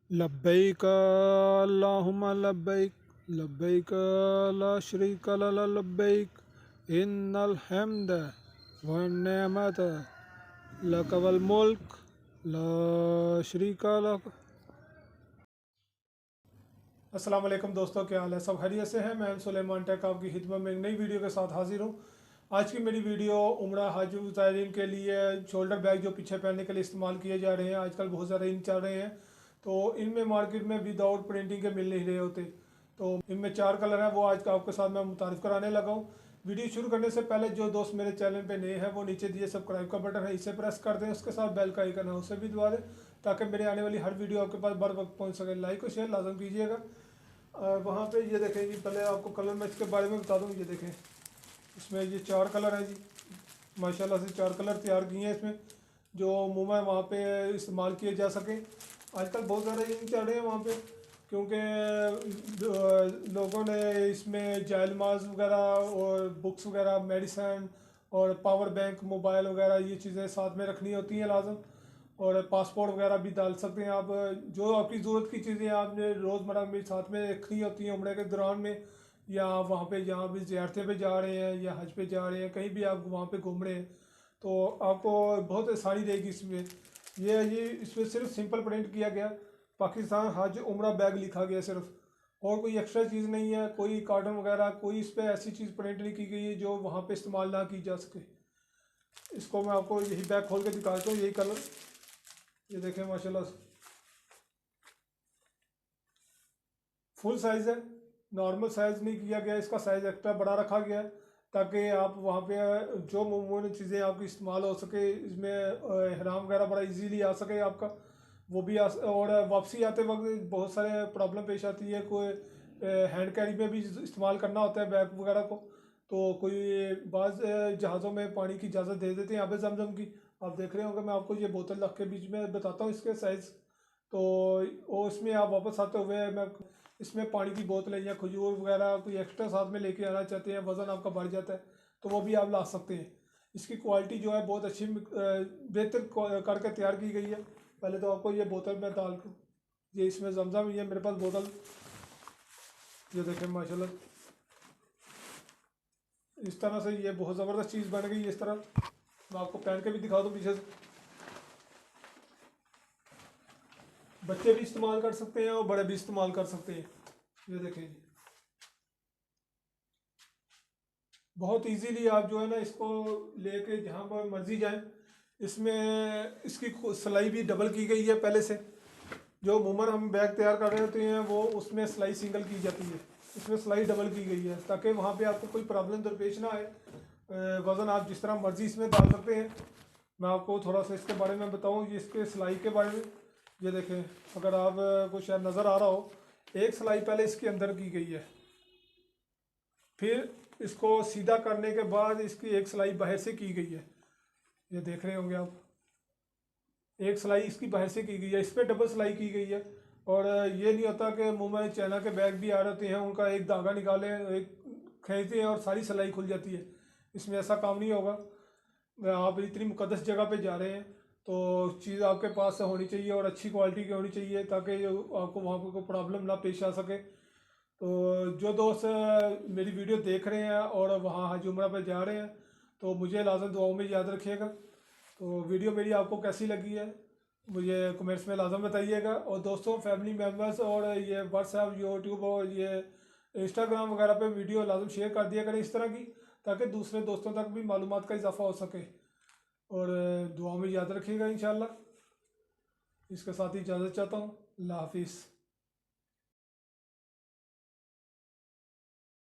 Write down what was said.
लब्बैक अल्लाहुम्मा लब्बैक लब्बैक ला शरीका लक लब्बैक इन्नल हम्द वन नेमत लक वल मुल्क ला शरीका लक। अस्सलाम वालेकुम दोस्तों, क्या हाल है? सब खैरियत से हैं। मैं सुलेमान टेक आपकी खिदमत में एक नई वीडियो के साथ हाजिर हूँ। आज की मेरी वीडियो उम्रा हज ज़ायरीन के लिए शोल्डर बैग जो पीछे पहनने के लिए इस्तेमाल किए जा रहे हैं, आजकल बहुत ज़्यादा इन चल रहे हैं। तो इनमें मार्केट में विदाउट प्रिंटिंग के मिल नहीं रहे होते। तो इनमें 4 कलर हैं, वो आज का आपके साथ मैं मुतारिफ कराने लगा हूँ। वीडियो शुरू करने से पहले जो दोस्त मेरे चैनल पे नए हैं वो नीचे दिए सब्सक्राइब का बटन है, इसे प्रेस कर दें। उसके साथ बेल का आइकन है, उसे भी दबा दें ताकि मेरे आने वाली हर वीडियो आपके पास बर वक्त पहुँच सके। लाइक और शेयर लाजम कीजिएगा। वहाँ पे ये देखें जी, पहले आपको कलर मैं इसके बारे में बता दूँ। ये देखें, इसमें ये 4 कलर हैं जी। माशाल्लाह से 4 कलर तैयार किए हैं इसमें, जो अमूमन वहाँ पे इस्तेमाल किए जा सकें। आजकल बहुत ज़्यादा इन चल रहे हैं वहाँ पे, क्योंकि लोगों ने इसमें जायलमाज वगैरह और बुक्स वगैरह, मेडिसन और पावर बैंक, मोबाइल वगैरह ये चीज़ें साथ में रखनी होती हैं लाजम। और पासपोर्ट वगैरह भी डाल सकते हैं आप। जो आपकी ज़रूरत की चीज़ें आपने रोज़मर्रा में साथ में रखनी होती हैं उम्रे के दौरान में, या वहाँ पे जहाँ भी ज़ियारतें पे जा रहे हैं या हज पे जा रहे हैं, कहीं भी आप वहाँ पे घूम रहे हैं, तो आपको बहुत आसानी रहेगी इसमें। ये इसमें सिर्फ सिंपल प्रिंट किया गया, पाकिस्तान हज उम्रा बैग लिखा गया सिर्फ, और कोई एक्स्ट्रा चीज़ नहीं है। कोई कार्टन वगैरह कोई इस पर ऐसी चीज़ प्रिंट नहीं की गई है जो वहाँ पे इस्तेमाल ना की जा सके। इसको मैं आपको यही बैग खोल के दिखाता हूँ। यही कलर, ये देखें माशाल्लाह फुल साइज़ है, नॉर्मल साइज़ नहीं किया गया, इसका साइज़ एक्स्ट्रा बड़ा रखा गया है ताकि आप वहाँ पे जो मामूली चीज़ें आपकी इस्तेमाल हो सके, इसमें एहराम वगैरह बड़ा इजीली आ सके आपका, वो भी और वापसी आते वक्त बहुत सारे प्रॉब्लम पेश आती है। कोई हैंड कैरी में भी इस्तेमाल करना होता है बैग वगैरह को, तो कोई बाज़ जहाज़ों में पानी की इजाज़त दे देते हैं आब जमजम की। आप देख रहे होंगे, मैं आपको ये बोतल रख के बीच में बताता हूँ इसके साइज़। तो वो इसमें आप वापस आते हुए मैं इसमें पानी की बोतलें या खजूर वगैरह कोई एक्स्ट्रा साथ में लेके आना चाहते हैं, वज़न आपका बढ़ जाता है, तो वो भी आप ला सकते हैं। इसकी क्वालिटी जो है बहुत अच्छी बेहतर करके तैयार की गई है। पहले तो आपको ये बोतल में डाल कर, ये इसमें जमजम, ये मेरे पास बोतल, ये देखें माशाल्लाह इस तरह से ये बहुत ज़बरदस्त चीज़ बन गई है। इस तरह मैं आपको पहन के भी दिखा दूँ पीछे से, बच्चे भी इस्तेमाल कर सकते हैं और बड़े भी इस्तेमाल कर सकते हैं। ये देखें जी, बहुत इजीली आप जो है ना इसको लेके जहाँ पर मर्जी जाएं। इसमें इसकी सिलाई भी डबल की गई है पहले से। जो अमूमन हम बैग तैयार कर रहे होते हैं वो उसमें सिलाई सिंगल की जाती है, इसमें सिलाई डबल की गई है ताकि वहाँ पे आपको कोई प्रॉब्लम दरपेश ना आए। वज़न आप जिस तरह मर्जी इसमें डाल सकते हैं। मैं आपको थोड़ा सा इसके बारे में बताऊँ, ये इसके सिलाई के बारे में। ये देखें, अगर आप को शायद नज़र आ रहा हो, एक सिलाई पहले इसके अंदर की गई है, फिर इसको सीधा करने के बाद इसकी एक सिलाई बाहर से की गई है। ये देख रहे होंगे आप, एक सिलाई इसकी बाहर से की गई है, इस पर डबल सिलाई की गई है। और ये नहीं होता कि मुंह में चाइना के बैग भी आ रहे होते हैं, उनका एक धागा निकालें, एक खींचते हैं और सारी सिलाई खुल जाती है। इसमें ऐसा काम नहीं होगा। आप इतनी मुकद्दस जगह पे जा रहे हैं तो चीज़ आपके पास होनी चाहिए और अच्छी क्वालिटी की होनी चाहिए ताकि आपको वहाँ पर कोई प्रॉब्लम ना पेश आ सके। तो जो दोस्त मेरी वीडियो देख रहे हैं और वहाँ हज उम्रा पर जा रहे हैं, तो मुझे लाजम दुआओं में याद रखिएगा। तो वीडियो मेरी आपको कैसी लगी है मुझे कमेंट्स में लाजम बताइएगा। और दोस्तों, फैमिली मेम्बर्स और ये व्हाट्सएप, यूट्यूब और ये इंस्टाग्राम वगैरह पे वीडियो लाजम शेयर कर दिया करें इस तरह की, ताकि दूसरे दोस्तों तक भी मालूमात का इजाफा हो सके। और दुआ में याद रखिएगा इंशाल्लाह। इसके साथ ही इजाज़त चाहता हूँ। अल्लाह हाफिज़।